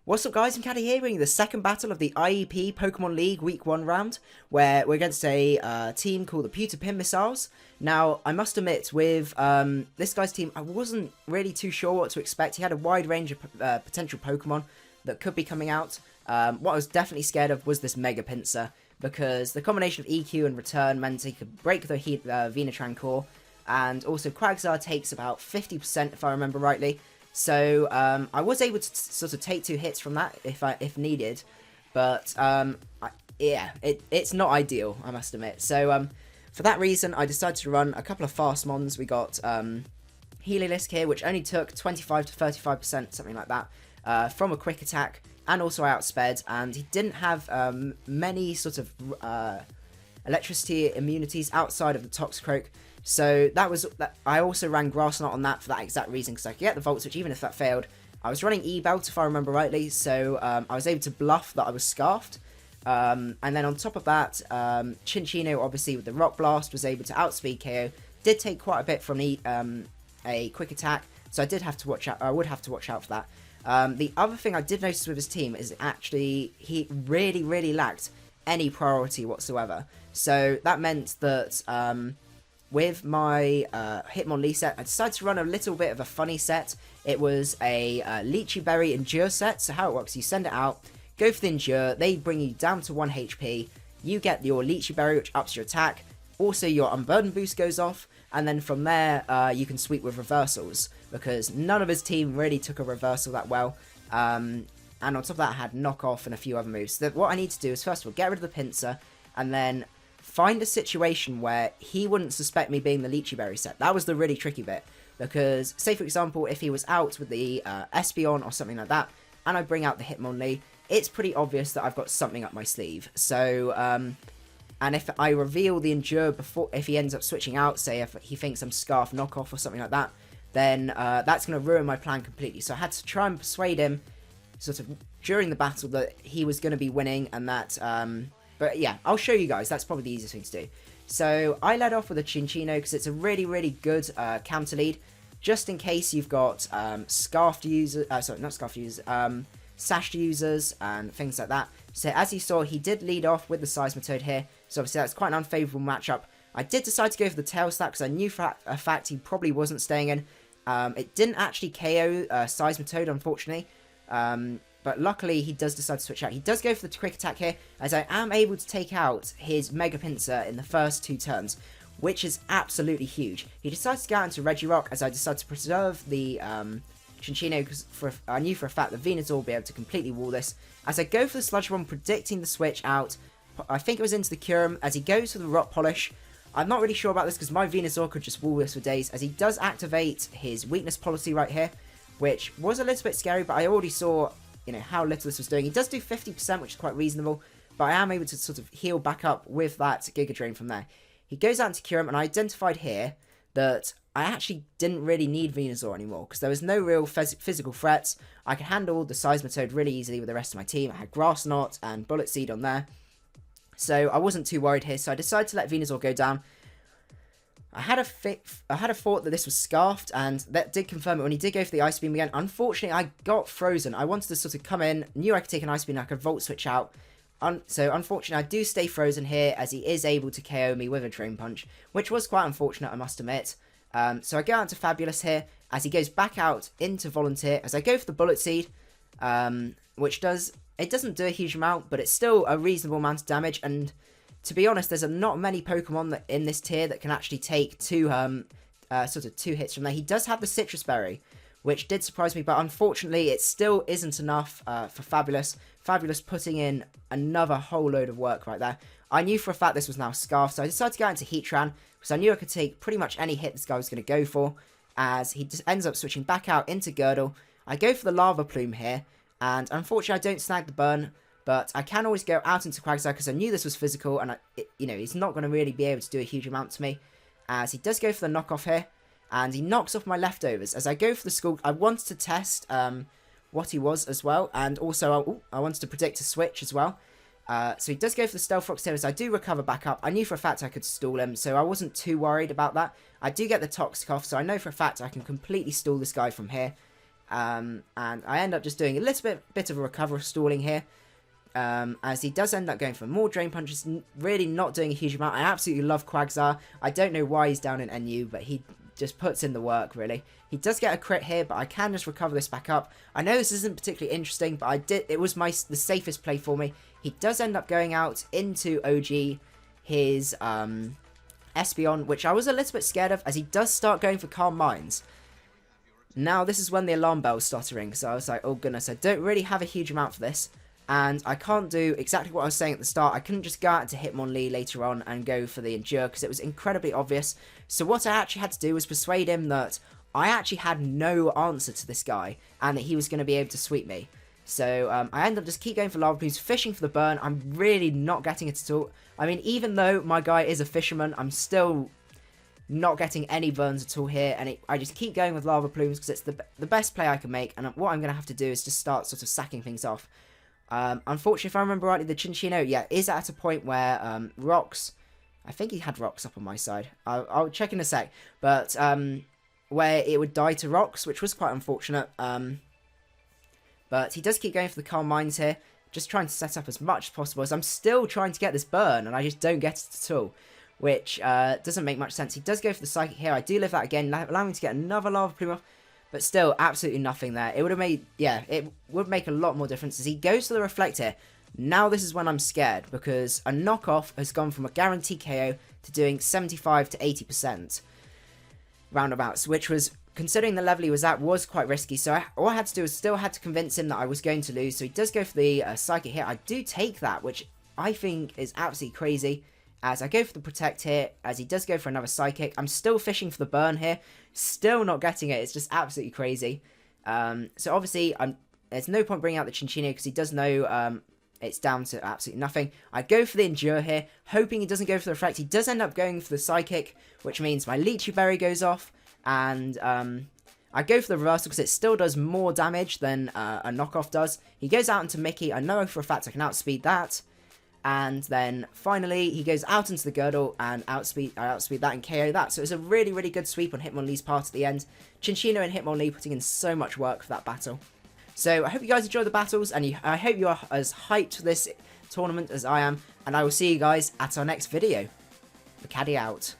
What's up guys, I'm Caddy here bringing the second battle of the IEP Pokemon League Week 1 round, where we're against a team called the Pewter Pin Missiles. Now, I must admit, with this guy's team, I wasn't really too sure what to expect. He had a wide range of potential Pokemon that could be coming out. What I was definitely scared of was this Mega Pinsir, because the combination of EQ and Return meant he could break the Venatran core, and also Quagsire takes about 50% if I remember rightly. So I was able to sort of take 2 hits from that if needed, but yeah, it's not ideal, I must admit. So for that reason, I decided to run a couple of fast mons. We got Heliolisk here, which only took 25 to 35%, something like that, from a quick attack, and also outsped, and he didn't have many sort of electricity immunities outside of the Toxicroak. So I also ran Grass Knot on that for that exact reason, because I could get the Volt Switch even if that failed. I was running E-Belt if I remember rightly, so I was able to bluff that I was Scarfed. And then on top of that, Chinchino, obviously with the Rock Blast, was able to outspeed KO. Did take quite a bit from a quick attack, so I did have to watch out. I would have to watch out for that. The other thing I did notice with his team is actually he really lacked any priority whatsoever. So that meant that with my Hitmonlee set, I decided to run a little bit of a funny set. It was a Lychee Berry Endure set. So how it works, you send it out, go for the Endure, they bring you down to 1 HP, you get your Lychee Berry, which ups your attack, also your Unburden boost goes off, and then from there you can sweep with reversals, because none of his team really took a reversal that well, and on top of that I had Knockoff and a few other moves. So what I need to do is first of all get rid of the Pinsir, and then find a situation where he wouldn't suspect me being the Lychee Berry set. That was the really tricky bit, because say for example if he was out with the Espeon or something like that, and I bring out the Hitmonlee, it's pretty obvious that I've got something up my sleeve. So and if I reveal the Endure before, if he ends up switching out, say if he thinks I'm Scarf Knockoff or something like that, then that's going to ruin my plan completely. So I had to try and persuade him sort of during the battle that he was going to be winning, and that but yeah, I'll show you guys. That's probably the easiest thing to do. So I led off with a Chinchino because it's a really good counter lead, just in case you've got Scarfed users, sorry, not Scarfed users, Sashed users and things like that. So as you saw, he did lead off with the Seismitoad here, so obviously that's quite an unfavourable matchup. I did decide to go for the Tail Slap because I knew for a fact he probably wasn't staying in. It didn't actually KO Seismitoad, unfortunately. But luckily, he does decide to switch out. He does go for the quick attack here, as I am able to take out his Mega Pinsir in the first 2 turns, which is absolutely huge. He decides to go out into Regirock, as I decide to preserve the Chinchino, because I knew for a fact that Venusaur will be able to completely wall this. As I go for the Sludge Bomb, predicting the switch out, I think it was into the Kyurem, as he goes for the Rock Polish. I'm not really sure about this, because my Venusaur could just wall this for days, as he does activate his Weakness Policy right here, which was a little bit scary, but I already saw, you know, how little this was doing. He does do 50%, which is quite reasonable, but I am able to sort of heal back up with that Giga Drain from there. He goes out into Kyurem, and I identified here that I actually didn't really need Venusaur anymore, because there was no real physical threats. I could handle the Seismitoad really easily with the rest of my team. I had Grass Knot and Bullet Seed on there, so I wasn't too worried here, so I decided to let Venusaur go down. I had a thought that this was Scarfed, and that did confirm it when he did go for the Ice Beam again. Unfortunately, I got frozen. I wanted to sort of come in, knew I could take an Ice Beam, and I could Volt Switch out. So unfortunately, I do stay frozen here, as he is able to KO me with a Drain Punch, which was quite unfortunate, I must admit. So I go out to Fabulous here, as he goes back out into Volunteer, as I go for the Bullet Seed, which doesn't do a huge amount, but it's still a reasonable amount of damage, and to be honest, there's not many Pokemon in this tier that can actually take 2 hits from there. He does have the Citrus Berry, which did surprise me, but unfortunately it still isn't enough for Fabulous. Fabulous putting in another whole load of work right there. I knew for a fact this was now Scarf, so I decided to go into Heatran, because I knew I could take pretty much any hit this guy was going to go for, as he just ends up switching back out into Girdle. I go for the Lava Plume here, and unfortunately I don't snag the burn, but I can always go out into Quagsire, because I knew this was physical, and you know, he's not going to really be able to do a huge amount to me, as he does go for the Knockoff here, and he knocks off my leftovers. As I go for the Skull, I wanted to test what he was as well, and also I wanted to predict a switch as well. So he does go for the Stealth Rock Stairs. I do recover back up. I knew for a fact I could stall him, so I wasn't too worried about that. I do get the Toxic off, so I know for a fact I can completely stall this guy from here. And I end up just doing a little bit of a recover stalling here. As he does end up going for more Drain Punches, really not doing a huge amount. I absolutely love Quagsire. I don't know why he's down in NU, but he just puts in the work, really. He does get a crit here, but I can just recover this back up. I know this isn't particularly interesting, but it was the safest play for me. He does end up going out into OG his Espeon, which I was a little bit scared of, as he does start going for Calm Minds. Now, this is when the alarm bell started ringing, so I was like, oh goodness, I don't really have a huge amount for this. And I can't do exactly what I was saying at the start. I couldn't just go out to Hitmonlee later on and go for the Endure, because it was incredibly obvious. So what I actually had to do was persuade him that I actually had no answer to this guy, and that he was going to be able to sweep me. So I ended up just keep going for Lava Plumes, fishing for the burn. I'm really not getting it at all. I mean, even though my guy is a fisherman, I'm still not getting any burns at all here, and I just keep going with Lava Plumes because it's the best play I can make, and what I'm going to have to do is just start sort of sacking things off. Unfortunately, if I remember rightly, the Chinchino, yeah, is at a point where Rocks, I think he had Rocks up on my side. I'll check in a sec, but where it would die to Rocks, which was quite unfortunate. But he does keep going for the Calm Minds here, just trying to set up as much as possible, as I'm still trying to get this burn, and I just don't get it at all, which doesn't make much sense. He does go for the Psychic here. I do live that again, allowing me to get another Lava Plume off. But still, absolutely nothing there. It would have made, yeah, it would make a lot more difference as he goes to the Reflect here. Now this is when I'm scared, because a knockoff has gone from a guaranteed KO to doing 75 to 80% roundabouts, which was, considering the level he was at, was quite risky. So all I had to do was still had to convince him that I was going to lose. So he does go for the Psychic here. I do take that, which I think is absolutely crazy. As I go for the Protect here, as he does go for another Psychic. I'm still fishing for the burn here. Still not getting it. It's just absolutely crazy. So obviously, there's no point bringing out the Chinchino because he does know it's down to absolutely nothing. I go for the Endure here, hoping he doesn't go for the Reflect. He does end up going for the Psychic, which means my Leechy Berry goes off. And I go for the Reversal because it still does more damage than a knockoff does. He goes out into Mickey. I know for a fact I can outspeed that. And then finally, he goes out into the Girdle and I outspeed that and KO that. So it's a really, really good sweep on Hitmonlee's part at the end. Chinchino and Hitmonlee putting in so much work for that battle. So I hope you guys enjoy the battles, and I hope you are as hyped for this tournament as I am. And I will see you guys at our next video. Macadii out.